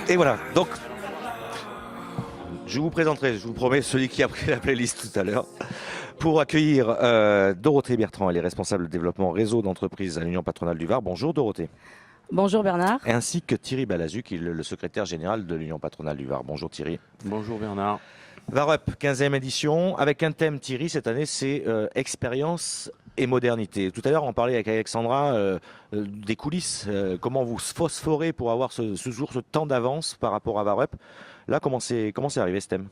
Et voilà, donc je vous présenterai, je vous promets, celui qui a pris la playlist tout à l'heure, pour accueillir Dorothée Bertrand. Elle est responsable de développement réseau d'entreprises à l'Union patronale du Var. Bonjour Dorothée. Bonjour Bernard. Ainsi que Thierry Balazu, qui est le secrétaire général de l'Union patronale du Var. Bonjour Thierry. Bonjour Bernard. VarUp, 15e édition, avec un thème Thierry cette année, c'est expérience et modernité. Tout à l'heure, on parlait avec Alexandra des coulisses, comment vous phosphorez pour avoir ce temps d'avance par rapport à VarUp. Là, comment c'est arrivé ce thème?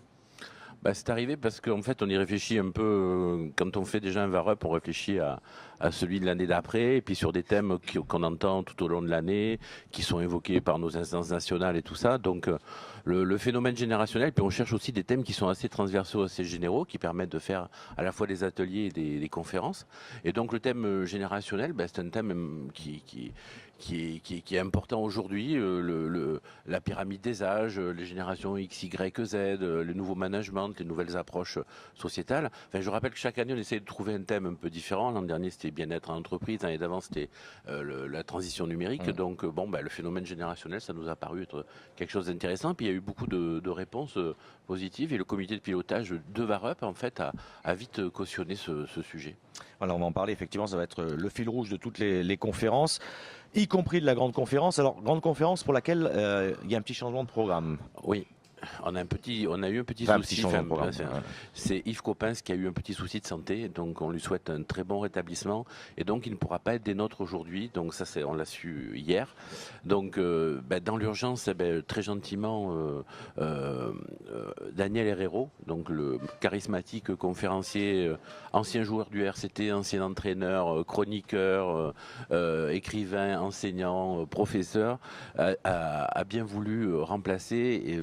C'est arrivé parce qu'en fait, on y réfléchit un peu. Quand on fait déjà un VarUp, on réfléchit à celui de l'année d'après, et puis sur des thèmes qu'on entend tout au long de l'année, qui sont évoqués par nos instances nationales et tout ça. Donc, le phénomène générationnel, puis on cherche aussi des thèmes qui sont assez transversaux, assez généraux, qui permettent de faire à la fois des ateliers et des conférences. Et donc, le thème générationnel, c'est un thème qui est important aujourd'hui, la pyramide des âges, les générations X, Y, Z, le nouveau management, les nouvelles approches sociétales. Enfin, je rappelle que chaque année, on essaie de trouver un thème un peu différent. L'an dernier, c'était bien-être en entreprise. L'année d'avant, c'était la transition numérique. Donc, le phénomène générationnel, ça nous a paru être quelque chose d'intéressant. Puis, il y a eu beaucoup de réponses positives. Et le comité de pilotage de VarUp, en fait, a vite cautionné ce sujet. Alors, on va en parler. Effectivement, ça va être le fil rouge de toutes les conférences, y compris de la grande conférence. Alors, grande conférence pour laquelle il y a un petit changement de programme. Oui. On a eu un petit souci. C'est Yves Coppens qui a eu un petit souci de santé, donc on lui souhaite un très bon rétablissement, et donc il ne pourra pas être des nôtres aujourd'hui. Donc ça, on l'a su hier. Donc dans l'urgence, très gentiment, Daniel Herrero, donc le charismatique conférencier, ancien joueur du RCT, ancien entraîneur, chroniqueur, écrivain, enseignant, professeur, a bien voulu remplacer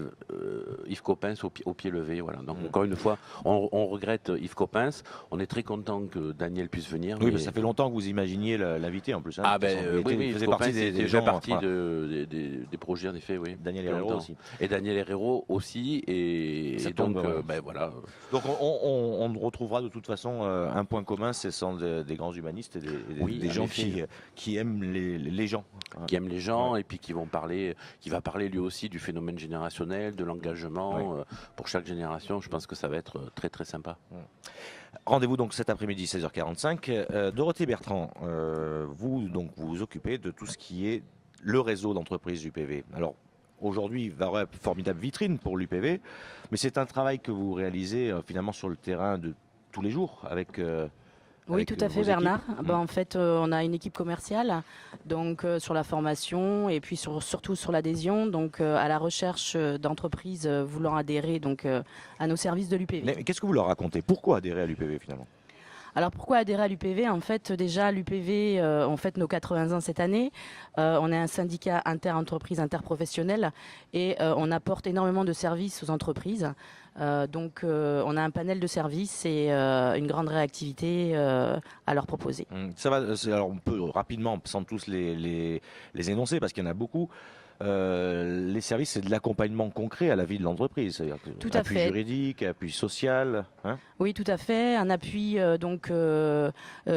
Yves Coppens au pied levé. Voilà. Donc encore une fois, on regrette Yves Coppens. On est très content que Daniel puisse venir. Oui, mais ça fait longtemps que vous imaginiez l'inviter en plus. Hein, oui, il faisait partie des gens, des projets en effet. Oui. Daniel Herrero aussi. Et Daniel Herrero aussi. Et donc voilà. Donc on retrouvera de toute façon un point commun, ce sont des grands humanistes et des gens qui aiment les gens. Qui aiment les gens, et puis qui va parler lui aussi du phénomène générationnel, de l'engagement pour chaque génération. Je pense que ça va être très très sympa. Rendez-vous donc cet après-midi 16h45. Dorothée Bertrand, vous vous occupez de tout ce qui est le réseau d'entreprises UPV. Alors aujourd'hui, VarUp, formidable vitrine pour l'UPV, mais c'est un travail que vous réalisez finalement sur le terrain de tous les jours avec. Oui, tout à fait, Bernard. En fait, on a une équipe commerciale, donc sur la formation et puis surtout sur l'adhésion, donc à la recherche d'entreprises voulant adhérer donc à nos services de l'UPV. Mais qu'est-ce que vous leur racontez? Pourquoi adhérer à l'UPV finalement? Alors pourquoi adhérer à l'UPV? En fait, déjà l'UPV, on fête nos 80 ans cette année. On est un syndicat inter-entreprise, interprofessionnel, et on apporte énormément de services aux entreprises. Donc on a un panel de services et une grande réactivité à leur proposer. Ça va. Alors on peut rapidement, sans tous les énoncer, parce qu'il y en a beaucoup. Les services, c'est de l'accompagnement concret à la vie de l'entreprise. Tout à fait. Appui juridique, appui social. Hein? Oui, tout à fait. Un appui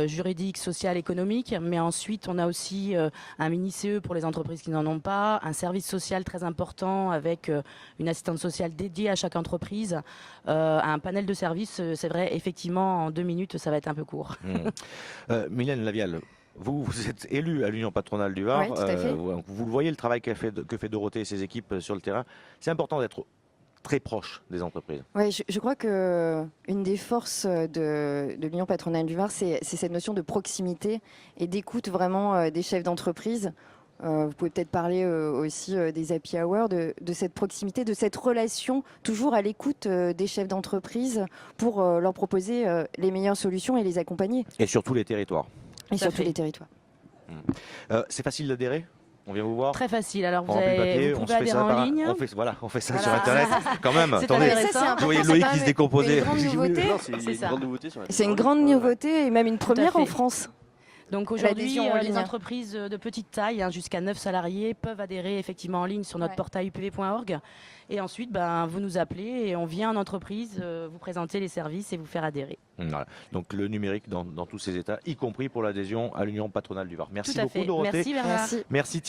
juridique, social, économique. Mais ensuite, on a aussi un mini-CE pour les entreprises qui n'en ont pas. Un service social très important avec une assistante sociale dédiée à chaque entreprise. Un panel de services, c'est vrai, effectivement, en 2 minutes, ça va être un peu court. Mylène Lavial. Vous êtes élu à l'Union patronale du Var. Oui, tout à fait. Vous le voyez, le travail que fait Dorothée et ses équipes sur le terrain. C'est important d'être très proche des entreprises. Oui, je crois que une des forces de l'Union patronale du Var, c'est cette notion de proximité et d'écoute vraiment des chefs d'entreprise. Vous pouvez peut-être parler aussi des happy hours, de cette proximité, de cette relation toujours à l'écoute des chefs d'entreprise pour leur proposer les meilleures solutions et les accompagner. Et sur tous les territoires. Et sur tous les territoires. C'est facile d'adhérer? On vient vous voir? Très facile. Alors vous papier, pouvez adhérer en ligne. On fait ça sur Internet. Quand même, C'est attendez. intéressant. Vous voyez Loïc qui se décomposait. C'est une grande nouveauté et même une première en France. Donc aujourd'hui, L'adhésion en les ligne. entreprises de petite taille, jusqu'à 9 salariés, peuvent adhérer effectivement en ligne sur notre portail upv.org. Et ensuite, vous nous appelez et on vient en entreprise vous présenter les services et vous faire adhérer. Voilà. Donc le numérique dans tous ses états, y compris pour l'adhésion à l'Union patronale du Var. Merci Tout à beaucoup fait. Dorothée. Merci Bernard. Merci. Merci